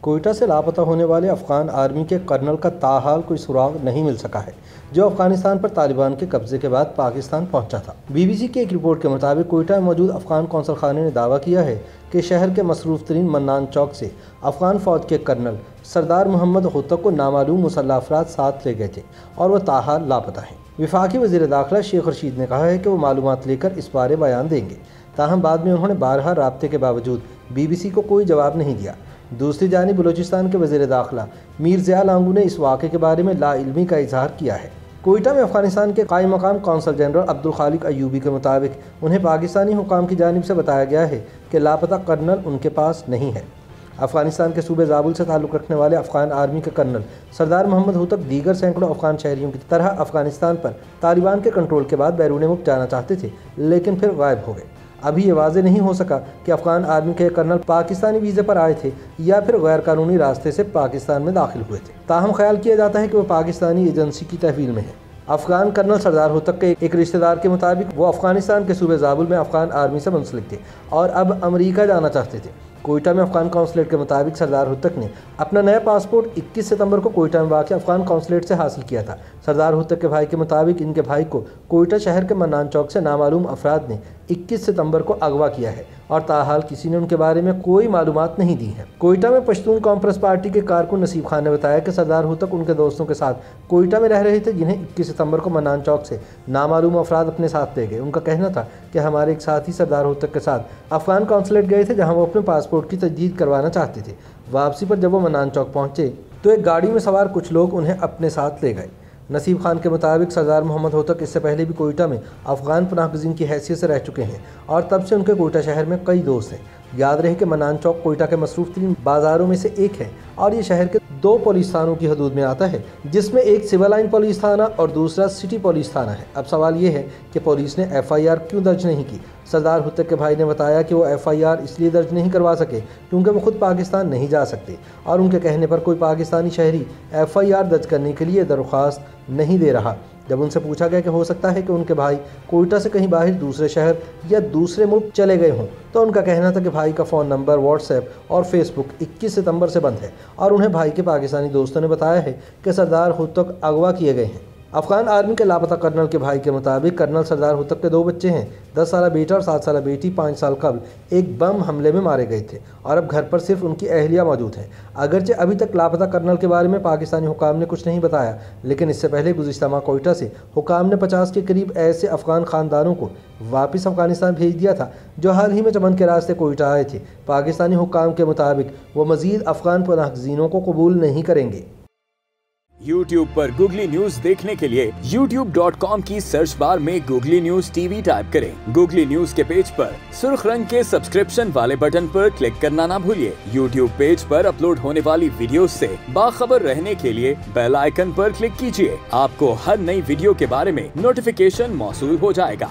कोयटा से लापता होने वाले अफगान आर्मी के कर्नल का ताहाल कोई सुराग नहीं मिल सका है, जो अफगानिस्तान पर तालिबान के कब्जे के बाद पाकिस्तान पहुंचा था। बीबीसी की एक रिपोर्ट के मुताबिक कोयटा में मौजूद अफगान कौंसल खाने ने दावा किया है कि शहर के मसरूफ तरीन मन्नान चौक से अफगान फौज के कर्नल सरदार मोहम्मद होतक को नामालूम मुसल्लह अफराद साथ ले गए थे और वह ताहाल लापता हैं। वफाकी वज़ीर दाखिला शेख रशीद ने कहा है कि वो मालूमात लेकर इस बारे बयान देंगे, ताहम बाद में उन्होंने बारहा राब्ते के बावजूद बीबीसी को कोई जवाब नहीं दिया। दूसरी जानिब बलूचिस्तान के वज़ीर दाखिला मीर ज़िया लांगू ने इस वाक़े के बारे में लाइल्मी का इजहार किया है। कोयटा में अफगानिस्तान के कायम मकाम कौंसल जनरल अब्दुल खालिक अयूबी के मुताबिक उन्हें पाकिस्तानी हुकाम की जानिब से बताया गया है कि लापता कर्नल उनके पास नहीं है। अफगानिस्तान के सूबे ज़ाबुल से ताल्लुक़ रखने वाले अफगान आर्मी के कर्नल सरदार मोहम्मद होतक दीगर सैकड़ों अफगान शहरियों की तरह अफगानिस्तान पर तालिबान के कंट्रोल के बाद बैरून मुल्क जाना चाहते थे, लेकिन फिर गायब हो गए। अभी ये वाज़े नहीं हो सका कि अफगान आर्मी के कर्नल पाकिस्तानी वीज़े पर आए थे या फिर गैर कानूनी रास्ते से पाकिस्तान में दाखिल हुए थे। ताहम ख्याल किया जाता है कि वह पाकिस्तानी एजेंसी की तहवील में है। अफगान कर्नल सरदार होतक के एक रिश्तेदार के मुताबिक वो अफगानिस्तान के सूबे ज़ाबुल में अफगान आर्मी से मुंसलिक थे और अब अमरीका जाना चाहते थे। कोयटा में अफगान कौंसलेट के मुताबिक सरदार होतक ने अपना नया पासपोर्ट 21 सितंबर को कोयटा में वाक़ अफगान कौंसलेट से हासिल किया था। सरदार होतक के भाई के मुताबिक इनके भाई को कोयटा शहर के मन्नान चौक से नामालूम अफराद ने 21 सितंबर को अगवा किया है और ताहाल किसी ने उनके बारे में कोई मालूमात नहीं दी है। कोयटा में पश्तून कॉन्फ्रेंस पार्टी के कारकुन नसीब खान ने बताया कि सरदार होतक उनके दोस्तों के साथ कोयटा में रह रहे थे, जिन्हें 21 सितंबर को मन्नान चौक से नामालूम अफराद अपने साथ ले गए। उनका कहना था कि हमारे एक साथी सरदार होतक के साथ अफगान कौंसलेट गए थे, जहाँ वो अपने पासपोर्ट की तजदीद करवाना चाहते थे। वापसी पर जब वो मन्नान चौक पहुँचे तो एक गाड़ी में सवार कुछ लोग उन्हें अपने साथ ले गए। नसीब खान के मुताबिक सरदार मोहम्मद होतक इससे पहले भी कोयटा में अफगान पनाहगज़ीन की हैसियत से रह चुके हैं और तब से उनके कोयटा शहर में कई दोस्त हैं। याद रहे कि मन्नान चौक कोयटा के मसरूफ़ तरीन बाज़ारों में से एक है और ये शहर के 2 पुलिस थानों की हदूद में आता है, जिसमें एक सिविल लाइन पुलिस थाना और दूसरा सिटी पुलिस थाना है। अब सवाल ये है कि पुलिस ने FIR क्यों दर्ज नहीं की। सरदार होतक के भाई ने बताया कि वो FIR इसलिए दर्ज नहीं करवा सके क्योंकि वो खुद पाकिस्तान नहीं जा सकते और उनके कहने पर कोई पाकिस्तानी शहरी FIR दर्ज करने के लिए दरख्वास्त नहीं दे रहा। जब उनसे पूछा गया कि हो सकता है कि उनके भाई कोयटा से कहीं बाहर दूसरे शहर या दूसरे मुल्क चले गए हों, तो उनका कहना था कि भाई का फ़ोन नंबर, व्हाट्सएप और फेसबुक 21 सितंबर से बंद है और उन्हें भाई के पाकिस्तानी दोस्तों ने बताया है कि सरदार होतक अगवा किए गए हैं। अफगान आर्मी के लापता कर्नल के भाई के मुताबिक कर्नल सरदार होतक के 2 बच्चे हैं, 10 साल बेटा और 7 साल बेटी 5 साल कबल एक बम हमले में मारे गए थे और अब घर पर सिर्फ उनकी अहलिया मौजूद है। अगरचे अभी तक लापता कर्नल के बारे में पाकिस्तानी हुकाम ने कुछ नहीं बताया, लेकिन इससे पहले गुज़िश्ता माह कोयटा से हुकाम ने 50 के करीब ऐसे अफगान ख़ानदानों को वापस अफगानिस्तान भेज दिया था जो हाल ही में चमन के रास्ते कोयटा आए थे। पाकिस्तानी हुकाम के मुताबिक वो मज़ीद अफगान पनाहगज़ीनों को कबूल नहीं करेंगे। YouTube पर गूगली न्यूज देखने के लिए youtube.com की सर्च बार में गूगली न्यूज TV टाइप करें। गूगली न्यूज के पेज पर सुर्ख रंग के सब्सक्रिप्शन वाले बटन पर क्लिक करना ना भूलिए। YouTube पेज पर अपलोड होने वाली वीडियोस से बाखबर रहने के लिए बेल आइकन पर क्लिक कीजिए। आपको हर नई वीडियो के बारे में नोटिफिकेशन मौसूल हो जाएगा।